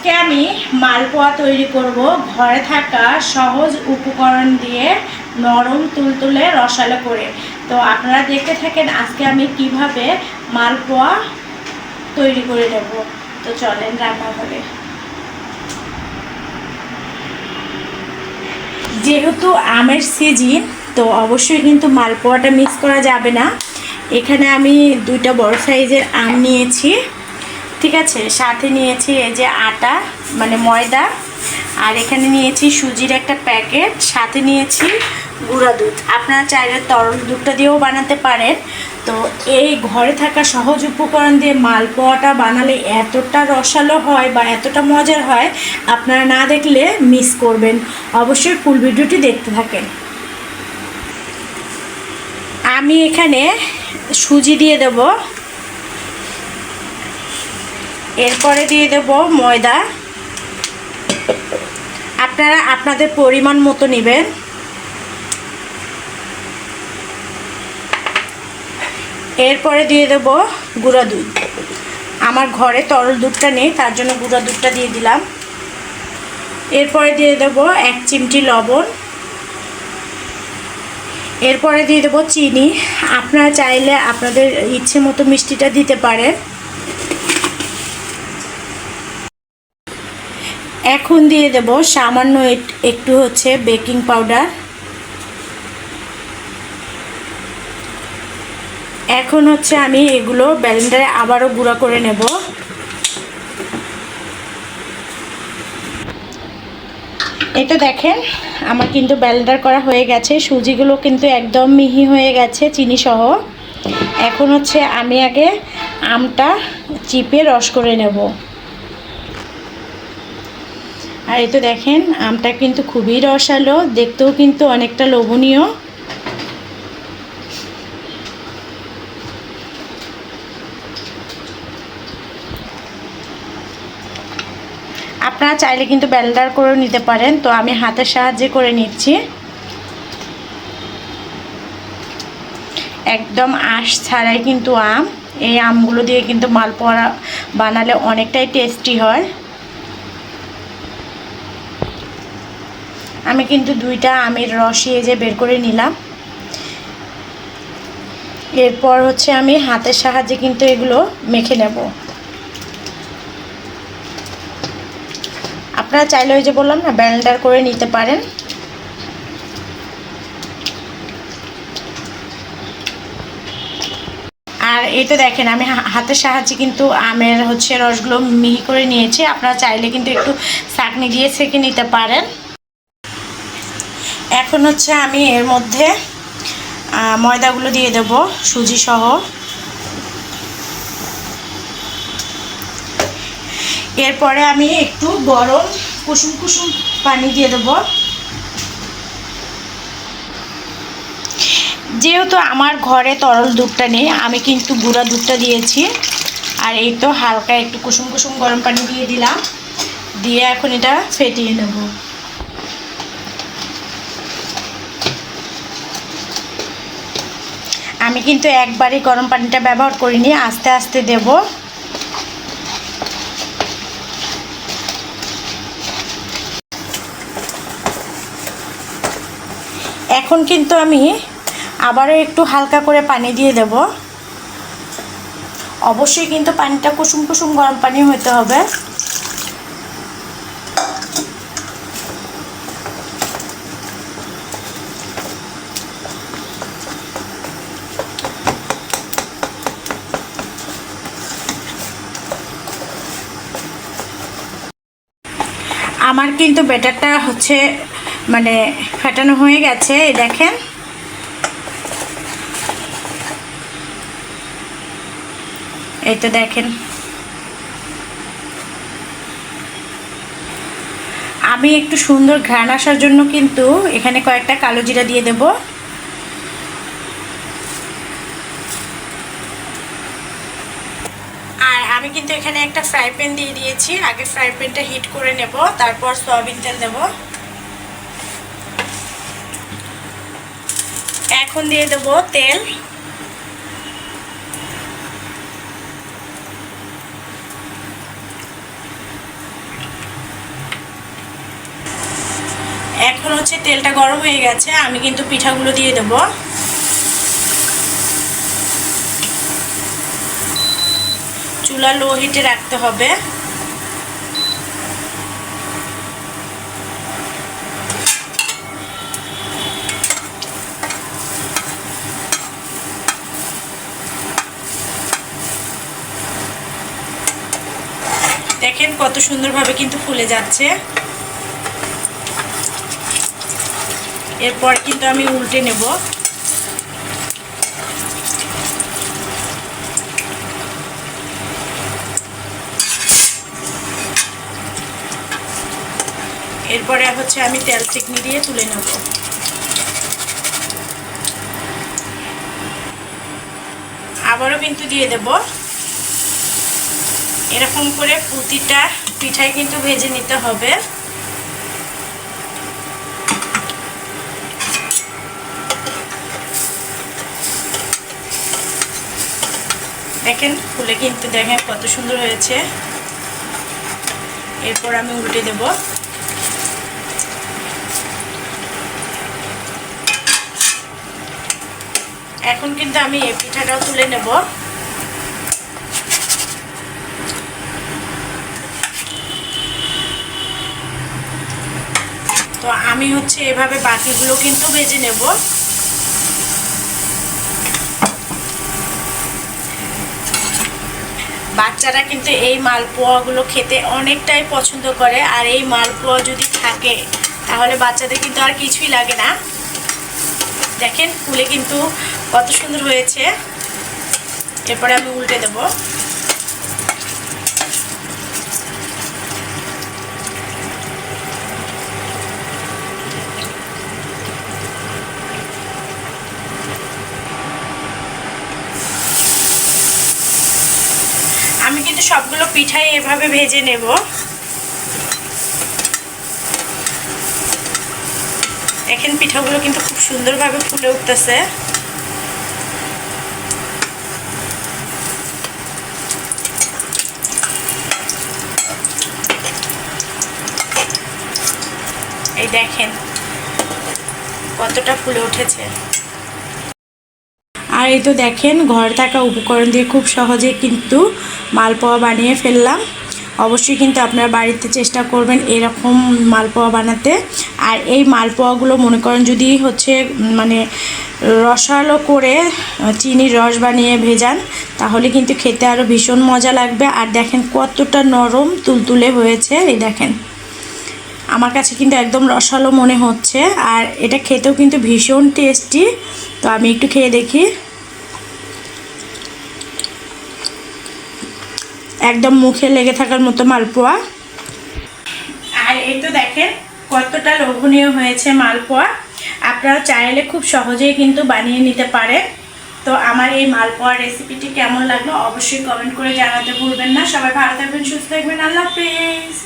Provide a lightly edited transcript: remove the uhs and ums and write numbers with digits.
আজকে আমি মালপোয়া তৈরি করব ঘরে থাকা সহজ উপকরণ দিয়ে নরম তুলতুলে রসালো করে। তো আপনারা দেখতে থাকেন আজকে আমি কিভাবে মালপোয়া তৈরি করে নেব। তো চলেন রান্নাঘরে। যেহেতু আমের সিজন, তো অবশ্যই কিন্তু মালপোয়াটা মিক্স করা যাবে না। এখানে আমি দুইটা বড় সাইজের আম নিয়েছি, ঠিক আছে। সাথে নিয়েছি এই যে আটা মানে ময়দা, আর এখানে নিয়েছি সুজির একটা প্যাকেট, সাথে নিয়েছি গুঁড়া দুধ। আপনারা চাইলে তরল দুধটা দিয়েও বানাতে পারেন। তো এই ঘরে থাকা সহজ উপকরণ দিয়ে মালপোয়াটা বানালে এতটা রসালো হয় বা এতটা মজার হয়, আপনারা না দেখলে মিস করবেন। অবশ্যই ফুল ভিডিওটি দেখতে থাকেন। আমি এখানে সুজি দিয়ে দেব, এরপরে দিয়ে দেব ময়দা। আপনারা আপনাদের পরিমাণ মতো নেবেন। এরপরে দিয়ে দেব গুঁড়া দুধ। আমার ঘরে তরল দুধটা নেই, তার জন্য গুঁড়া দুধটা দিয়ে দিলাম। এরপরে দিয়ে দেব 1 চিমটি লবণ। এরপরে দিয়ে দেব চিনি। আপনারা চাইলে আপনাদের ইচ্ছে মতো মিষ্টিটা দিতে পারেন। এখন দিয়ে দেব সামান্য একটু বেকিং পাউডার। এখন আমি এগুলো ব্লেন্ডারে আবারও গুঁড়া করে নেব। এই তো দেখেন আমার কিন্তু ব্লেন্ডার করা হয়ে গেছে। সুজিগুলো কিন্তু একদম মিহি হয়ে গেছে চিনি সহ। এখন আমি আগে আমটা চিপে রস করে নেব। আর এই তো দেখেন আমটা কিন্তু খুবই রসালো, দেখতেও কিন্তু অনেকটা লোভনীয়। আপনারা চাইলে কিন্তু ব্লেন্ডার করে নিতে পারেন, তো আমি হাতের সাহায্যে করে নিচ্ছি। একদম আঁশ ছাড়াই কিন্তু আম। এই আমগুলো দিয়ে কিন্তু মালপোয়া বানালে অনেকটাই টেস্টি হয়। আমি কিন্তু দুইটা আমের রসই যে বের করে নিলাম। এরপর আমি হাতের সাহায্যে কিন্তু এগুলো মেখে নেব। আপনারা চাইলে ওই যে বললাম না, ব্লেন্ডার করে নিতে পারেন। আর এই তো দেখেন আমি হাতের সাহায্যে কিন্তু আমের রসগুলো মিহি করে নিয়েছি। আপনারা চাইলে কিন্তু একটু ছাঁকনি দিয়ে ছেঁকে নিতে পারেন। এখন আমি এর মধ্যে ময়দাগুলো দিয়ে দেব সুজি সহ। এরপরে আমি একটু গরম কুসুম কুসুম পানি দিয়ে দেব। যেহেতু আমার ঘরে তরল দুধটা নেই, আমি কিন্তু গুঁড়া দুধটা দিয়েছি। আর এই তো হালকা একটু কুসুম কুসুম গরম পানি দিয়ে দিলাম। দিয়ে এখন এটা ফেটিয়ে নেব। আমি কিন্তু একবারই গরম পানিটা ব্যবহার করিনি, আস্তে আস্তে দেব। এখন কিন্তু আমি আবারও একটু হালকা করে পানি দিয়ে দেব। অবশ্যই কিন্তু পানিটা কুসুম কুসুম গরম পানি হতে হবে। আমার কিন্তু ব্যাটারটা মানে ফেটানো হয়ে গেছে, এই দেখেন। এই তো দেখেন আমি একটু সুন্দর ঘ্রাণ আসার জন্য কিন্তু এখানে কয়েকটা কালো জিরা দিয়ে দেব। আর আমি কিন্তু এখানে একটা ফ্রাই প্যান দিয়ে দিয়েছি। আগে ফ্রাই প্যানটা হিট করে নেব, তারপর সয়াবিন তেল দেব। এখন দিয়ে দেব তেল। এখন হচ্ছে তেলটা গরম হয়ে গেছে, আমি কিন্তু পিঠাগুলো দিয়ে দেব। চুলা লো হিটে রাখতে হবে। দেখেন কত সুন্দরভাবে কিন্তু ফুলে যাচ্ছে। এরপর কিন্তু আমি উল্টে নেব। এরপরে হচ্ছে আমি তেল চিকনি দিয়ে তুলে নেব। আবারও কিন্তু দিয়ে দেব। এরকম করে প্রতিটা পিঠাই কিন্তু ভেজে নিতে হবে। দেখেন ফুলে কিন্তু দেখেন কত সুন্দর হয়েছে। এরপর আমি উল্টে দেব। এখন কিন্তু আমি এই পিঠাটাও তুলে নেব। তো আমি হচ্ছে এভাবে বাকিগুলো কিন্তু ভেজে নেব। বাচ্চারা কিন্তু এই মালপোয়াগুলো খেতে অনেকটাই পছন্দ করে, আর এই মালপোয়া যদি থাকে তাহলে বাচ্চাদের কিন্তু আর কিছুই লাগে না। দেখেন ফুলে কিন্তু কত সুন্দর হয়েছে। এরপরে আমি উল্টে দেব। আমি কিন্তু সবগুলো পিঠাই এভাবে ভেজে নেব। দেখেন পিঠাগুলো কিন্তু খুব সুন্দরভাবে ফুলে উঠতেছে। এই দেখেন কতটা ফুলে উঠেছে। আর এই তো দেখেন ঘরে থাকা উপকরণ দিয়ে খুব সহজে কিন্তু মালপোয়া বানিয়ে ফেললাম। অবশ্যই কিন্তু আপনারা বাড়িতে চেষ্টা করবেন এরকম মালপোয়া বানাতে। আর এই মালপোয়াগুলো মনে করেন যদি হচ্ছে মানে রসালো করে চিনির রস বানিয়ে ভেজান তাহলে কিন্তু খেতে আরও ভীষণ মজা লাগবে। আর দেখেন কতটা নরম তুলতুলে হয়েছে। এই দেখেন আমার কাছে কিন্তু একদম রসালো মনে হচ্ছে, আর এটা খেতেও কিন্তু ভীষণ টেস্টি। তো আমি একটু খেয়ে দেখি। একদম মুখে লেগে থাকার মতো মালপোয়া। আর এই তো দেখেন কতটা লোভনীয় হয়েছে মালপোয়া। আপনারা চাইলে খুব সহজেই কিন্তু বানিয়ে নিতে পারেন। তো আমার এই মালপোয়ার রেসিপিটি কেমন লাগলো অবশ্যই কমেন্ট করে জানাতে ভুলবেন না। সবাই ভালো থাকবেন, সুস্থ থাকবেন। আল্লাহ হাফেজ।